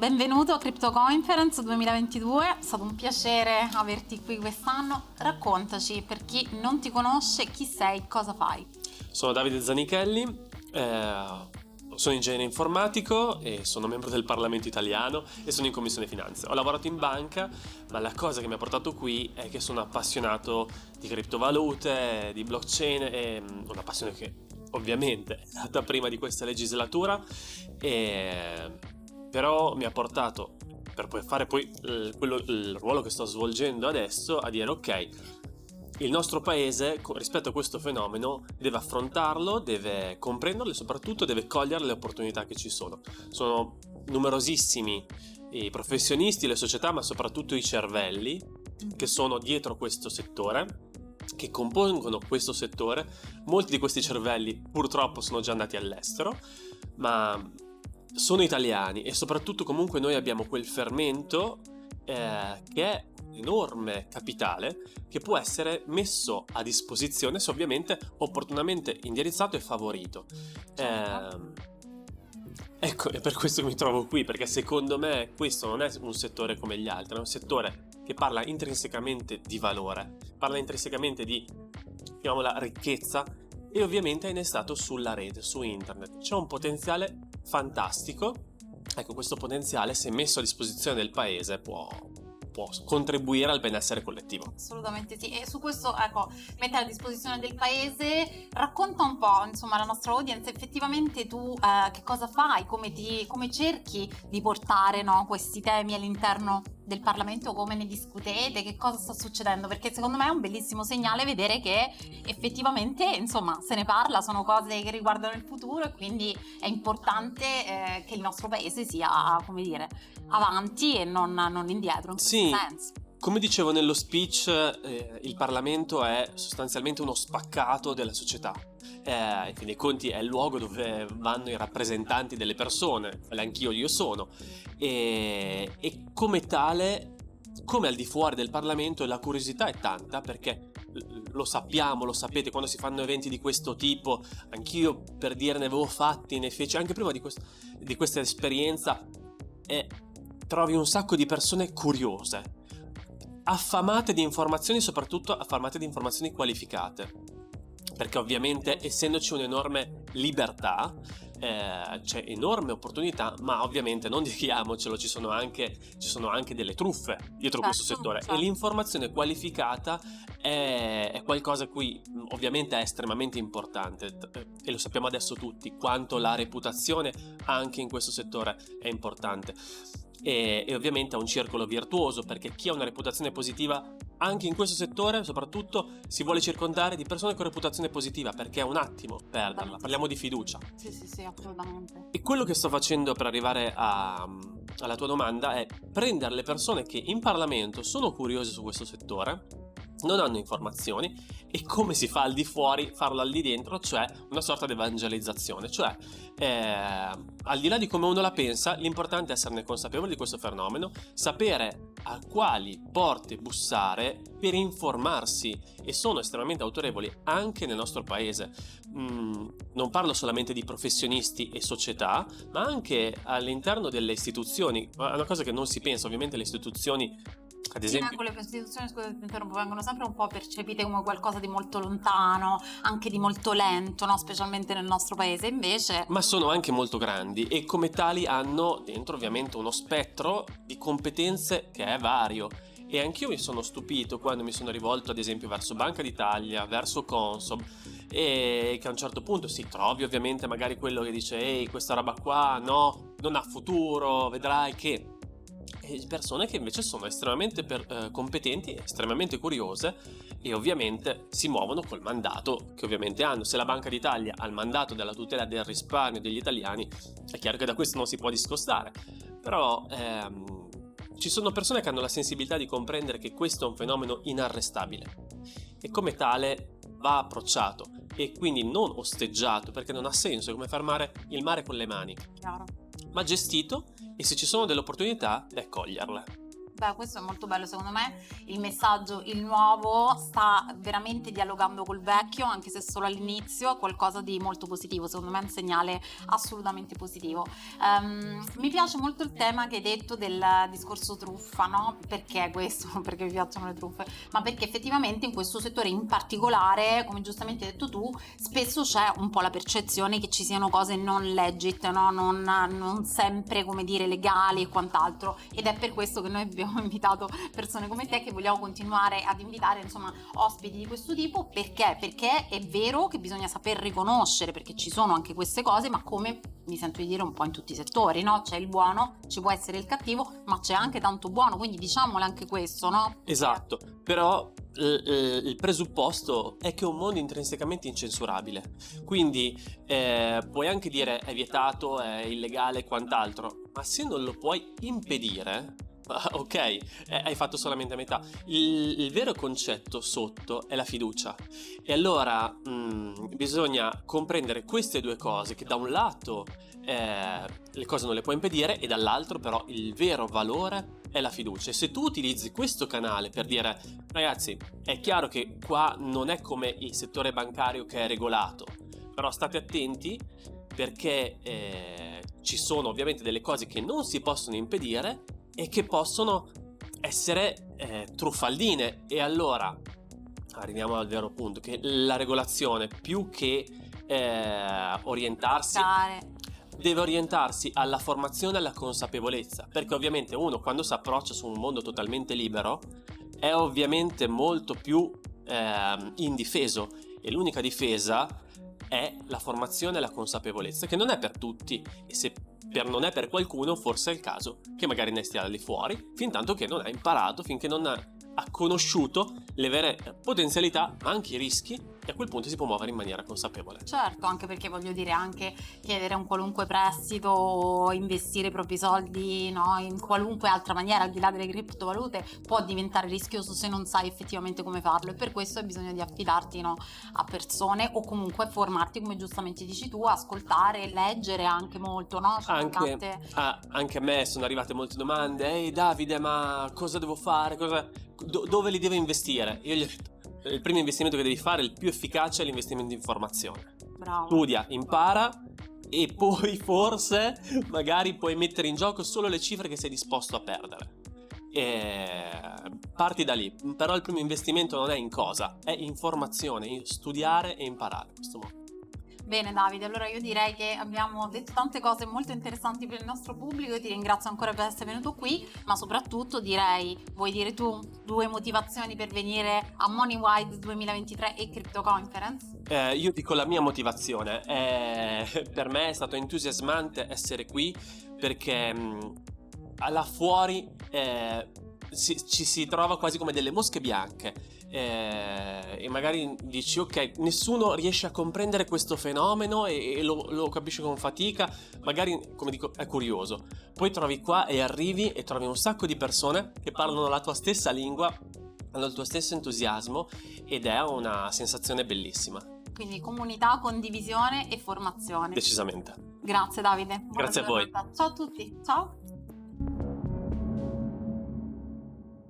benvenuto a Crypto Conference 2022, è stato un piacere averti qui quest'anno. Raccontaci, per chi non ti conosce, chi sei, cosa fai? Sono Davide Zanichelli, sono ingegnere informatico e sono membro del Parlamento italiano e sono in Commissione Finanze. Ho lavorato in banca, ma la cosa che mi ha portato qui è che sono appassionato di criptovalute, di blockchain, e una passione che ovviamente è nata prima di questa legislatura, però mi ha portato, per poi fare il ruolo che sto svolgendo adesso, a dire ok, il nostro paese rispetto a questo fenomeno deve affrontarlo, deve comprenderlo e soprattutto deve cogliere le opportunità che ci sono. Sono numerosissimi i professionisti, le società, ma soprattutto i cervelli che sono dietro questo settore, che compongono questo settore. Molti di questi cervelli purtroppo sono già andati all'estero, ma sono italiani e soprattutto comunque noi abbiamo quel fermento che è un enorme capitale che può essere messo a disposizione se ovviamente opportunamente indirizzato e favorito. Ecco, è per questo che mi trovo qui, perché secondo me questo non è un settore come gli altri, è un settore che parla intrinsecamente di valore, parla intrinsecamente di, chiamiamola, ricchezza, e ovviamente è innestato sulla rete, su internet. C'è un potenziale fantastico. Ecco, questo potenziale, se messo a disposizione del paese, può contribuire al benessere collettivo. Assolutamente sì, e su questo, ecco, mettere a disposizione del paese, racconta un po', insomma, alla nostra audience, effettivamente tu che cosa fai, come cerchi di portare, no, questi temi all'interno del Parlamento, come ne discutete, che cosa sta succedendo, perché secondo me è un bellissimo segnale vedere che effettivamente, insomma, se ne parla, sono cose che riguardano il futuro e quindi è importante che il nostro paese sia, come dire, avanti e non indietro in questo senso. Come dicevo nello speech, il Parlamento è sostanzialmente uno spaccato della società. In fin dei conti è il luogo dove vanno i rappresentanti delle persone, io sono, e come tale, come al di fuori del Parlamento, la curiosità è tanta, perché lo sappiamo, lo sapete, quando si fanno eventi di questo tipo, anch'io per dire ne avevo fatti, ne feci anche prima di questa esperienza, trovi un sacco di persone curiose, affamate di informazioni, soprattutto affamate di informazioni qualificate, perché ovviamente essendoci un'enorme libertà c'è enorme opportunità, ma ovviamente non diciamocelo, ci sono anche delle truffe dietro questo settore, e l'informazione qualificata è qualcosa a cui ovviamente è estremamente importante, e lo sappiamo adesso tutti quanto la reputazione anche in questo settore è importante. E ovviamente è un circolo virtuoso, perché chi ha una reputazione positiva anche in questo settore soprattutto si vuole circondare di persone con reputazione positiva, perché è un attimo perderla, parliamo di fiducia. Sì, assolutamente. E quello che sto facendo per arrivare alla tua domanda è prendere le persone che in Parlamento sono curiose su questo settore, non hanno informazioni, e come si fa al di fuori farlo al di dentro, cioè una sorta di evangelizzazione, cioè al di là di come uno la pensa, l'importante è esserne consapevoli di questo fenomeno, sapere a quali porte bussare per informarsi, e sono estremamente autorevoli anche nel nostro paese. Non parlo solamente di professionisti e società, ma anche all'interno delle istituzioni. È una cosa che non si pensa, ovviamente le istituzioni, ad esempio, con le istituzioni, scusate, ti interrompo, vengono sempre un po' percepite come qualcosa di molto lontano, anche di molto lento, no? Specialmente nel nostro paese, invece. Ma sono anche molto grandi, e come tali hanno dentro ovviamente uno spettro di competenze che è vario. E anch'io mi sono stupito quando mi sono rivolto ad esempio verso Banca d'Italia, verso Consob, e che a un certo punto si trovi ovviamente magari quello che dice ehi, questa roba qua no, non ha futuro, vedrai che... E persone che invece sono estremamente competenti, estremamente curiose, e ovviamente si muovono col mandato che ovviamente hanno. Se la Banca d'Italia ha il mandato della tutela del risparmio degli italiani, è chiaro che da questo non si può discostare, però ci sono persone che hanno la sensibilità di comprendere che questo è un fenomeno inarrestabile e come tale va approcciato, e quindi non osteggiato, perché non ha senso, è come fermare il mare con le mani. Chiaro. Ma gestito, e se ci sono delle opportunità, coglierle. Beh, questo è molto bello, secondo me il messaggio, il nuovo, sta veramente dialogando col vecchio, anche se solo all'inizio, qualcosa di molto positivo, secondo me è un segnale assolutamente positivo. Mi piace molto il tema che hai detto del discorso truffa, no? Perché questo? Non perché mi piacciono le truffe, ma perché effettivamente in questo settore in particolare, come giustamente hai detto tu, spesso c'è un po' la percezione che ci siano cose non legit, no? Non sempre, come dire, legali e quant'altro, ed è per questo che noi abbiamo invitato persone come te, che vogliamo continuare ad invitare, insomma, ospiti di questo tipo. Perché è vero che bisogna saper riconoscere, perché ci sono anche queste cose, ma come mi sento di dire un po' in tutti i settori, no? C'è il buono, ci può essere il cattivo, ma c'è anche tanto buono, quindi diciamole anche questo, no? Esatto, però il presupposto è che è un mondo intrinsecamente incensurabile, quindi puoi anche dire è vietato, è illegale e quant'altro, ma se non lo puoi impedire, ok, hai fatto solamente a metà. Il vero concetto sotto è la fiducia, e allora bisogna comprendere queste due cose, che da un lato le cose non le puoi impedire, e dall'altro però il vero valore è la fiducia. E se tu utilizzi questo canale per dire ragazzi, è chiaro che qua non è come il settore bancario che è regolato, però state attenti perché ci sono ovviamente delle cose che non si possono impedire e che possono essere truffaldine. E allora arriviamo al vero punto, che la regolazione, più che orientarsi, deve orientarsi alla formazione e alla consapevolezza, perché ovviamente uno, quando si approccia su un mondo totalmente libero, è ovviamente molto più indifeso, e l'unica difesa è la formazione e la consapevolezza, che non è per tutti, e se non è per qualcuno, forse è il caso che magari ne stia lì fuori, fin tanto che non ha imparato, finché non ha conosciuto le vere potenzialità, ma anche i rischi, e a quel punto si può muovere in maniera consapevole. Certo, anche perché voglio dire, anche chiedere un qualunque prestito o investire i propri soldi, no, in qualunque altra maniera, al di là delle criptovalute, può diventare rischioso se non sai effettivamente come farlo, e per questo hai bisogno di affidarti, no, a persone, o comunque formarti, come giustamente dici tu, ascoltare, leggere anche molto, no? Anche a me sono arrivate molte domande. Ehi Davide, ma cosa devo fare? Dove li devo investire? Io gli ho detto, il primo investimento che devi fare, il più efficace, è l'investimento in formazione. Bravo. Studia, impara, e poi forse magari puoi mettere in gioco solo le cifre che sei disposto a perdere. Parti da lì. Però il primo investimento non è in cosa, è in formazione, in studiare e imparare in questo modo. Bene Davide, allora io direi che abbiamo detto tante cose molto interessanti per il nostro pubblico. Io ti ringrazio ancora per essere venuto qui, ma soprattutto direi, vuoi dire tu 2 motivazioni per venire a MoneyWide 2023 e Crypto Conference? Io dico la mia motivazione. Per me è stato entusiasmante essere qui, perché là fuori ci si trova quasi come delle mosche bianche, e magari dici ok, nessuno riesce a comprendere questo fenomeno e lo capisce con fatica, magari, come dico, è curioso. Poi trovi qua e arrivi e trovi un sacco di persone che parlano la tua stessa lingua, hanno il tuo stesso entusiasmo, ed è una sensazione bellissima. Quindi comunità, condivisione e formazione. Decisamente. Grazie Davide. Grazie a voi. Ciao a tutti. Ciao.